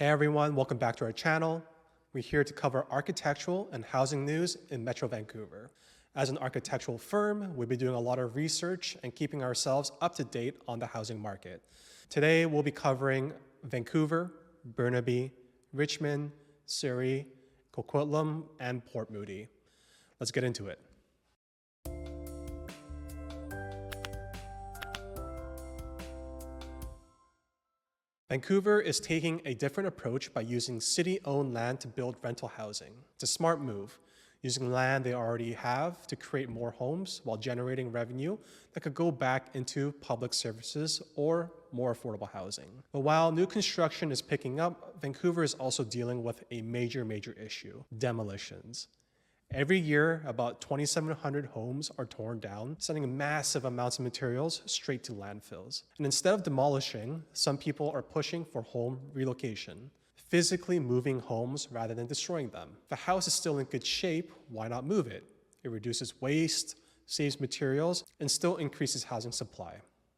Hey everyone, welcome back to our channel. We're here to cover architectural and housing news in Metro Vancouver. As an architectural firm, we'll be doing a lot of research and keeping ourselves up to date on the housing market. Today, we'll be covering Vancouver, Burnaby, Richmond, Surrey, Coquitlam, and Port Moody. Let's get into it. Vancouver is taking a different approach by using city-owned land to build rental housing. It's a smart move, using land they already have to create more homes while generating revenue that could go back into public services or more affordable housing. But while new construction is picking up, Vancouver is also dealing with a major issue: demolitions. Every year, about 2,700 homes are torn down, sending massive amounts of materials straight to landfills. And instead of demolishing, some people are pushing for home relocation, physically moving homes rather than destroying them. If a house is still in good shape, why not move it? It reduces waste, saves materials, and still increases housing supply.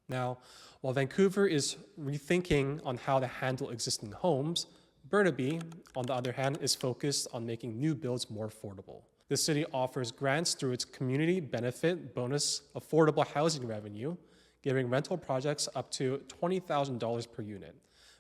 Now, while Vancouver is rethinking on how to handle existing homes, Burnaby, on the other hand, is focused on making new builds more affordable. The city offers grants through its community benefit bonus affordable housing revenue, giving rental projects up to $20,000 per unit.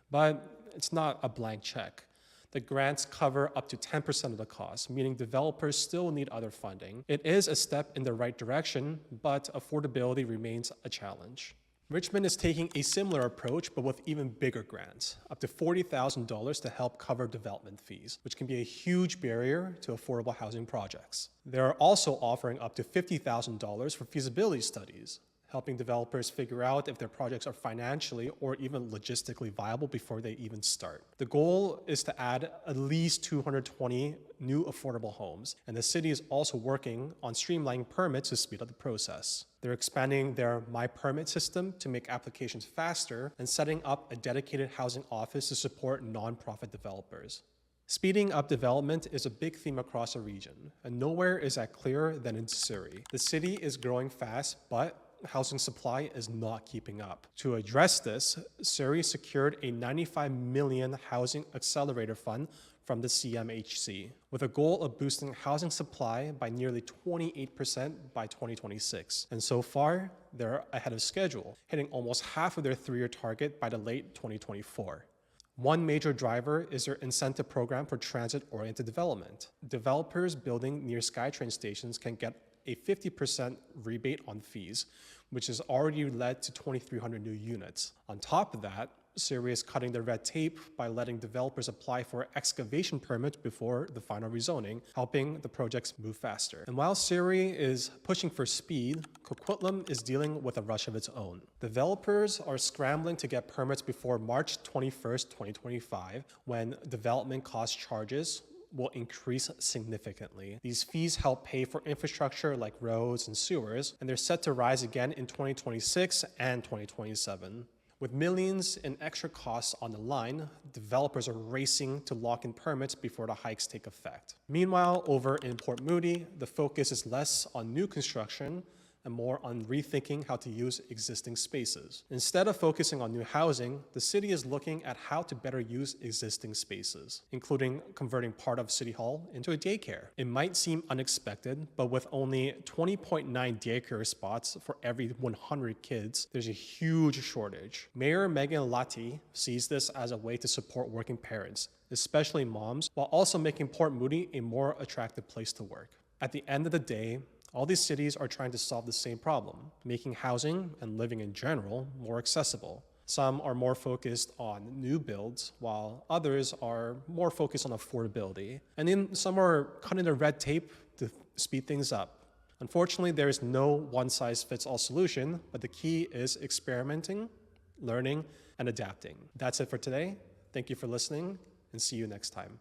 But it's not a blank check. The grants cover up to 10% of the cost, meaning developers still need other funding. It is a step in the right direction, but affordability remains a challenge. Richmond is taking a similar approach, but with even bigger grants, up to $40,000 to help cover development fees, which can be a huge barrier to affordable housing projects. They're also offering up to $50,000 for feasibility studies, helping developers figure out if their projects are financially or even logistically viable before they even start. The goal is to add at least 220 new affordable homes, and the city is also working on streamlining permits to speed up the process. They're expanding their My Permit system to make applications faster and setting up a dedicated housing office to support nonprofit developers. Speeding up development is a big theme across the region, and nowhere is that clearer than in Surrey. The city is growing fast, but housing supply is not keeping up. To address this, Surrey secured a $95 million housing accelerator fund from the CMHC, with a goal of boosting housing supply by nearly 28% by 2026. And so far, they're ahead of schedule, hitting almost half of their 3-year target by the late 2024. One major driver is their incentive program for transit-oriented development. Developers building near SkyTrain stations can get a 50% rebate on fees, which has already led to 2,300 new units. On top of that, Surrey is cutting the red tape by letting developers apply for excavation permits before the final rezoning, helping the projects move faster. And while Surrey is pushing for speed, Coquitlam is dealing with a rush of its own. Developers are scrambling to get permits before March 21st, 2025, when development cost charges will increase significantly. These fees help pay for infrastructure like roads and sewers, and they're set to rise again in 2026 and 2027. With millions in extra costs on the line, developers are racing to lock in permits before the hikes take effect. Meanwhile, over in Port Moody, the focus is less on new construction and more on rethinking how to use existing spaces. Instead of focusing on new housing, the city is looking at how to better use existing spaces, including converting part of City Hall into a daycare. It might seem unexpected, but with only 20.9 daycare spots for every 100 kids, there's a huge shortage. Mayor Megan Latti sees this as a way to support working parents, especially moms, while also making Port Moody a more attractive place to work. At the end of the day, all these cities are trying to solve the same problem, making housing and living in general more accessible. Some are more focused on new builds, while others are more focused on affordability. And then some are cutting the red tape to speed things up. Unfortunately, there is no one-size-fits-all solution, but the key is experimenting, learning, and adapting. That's it for today. Thank you for listening, and see you next time.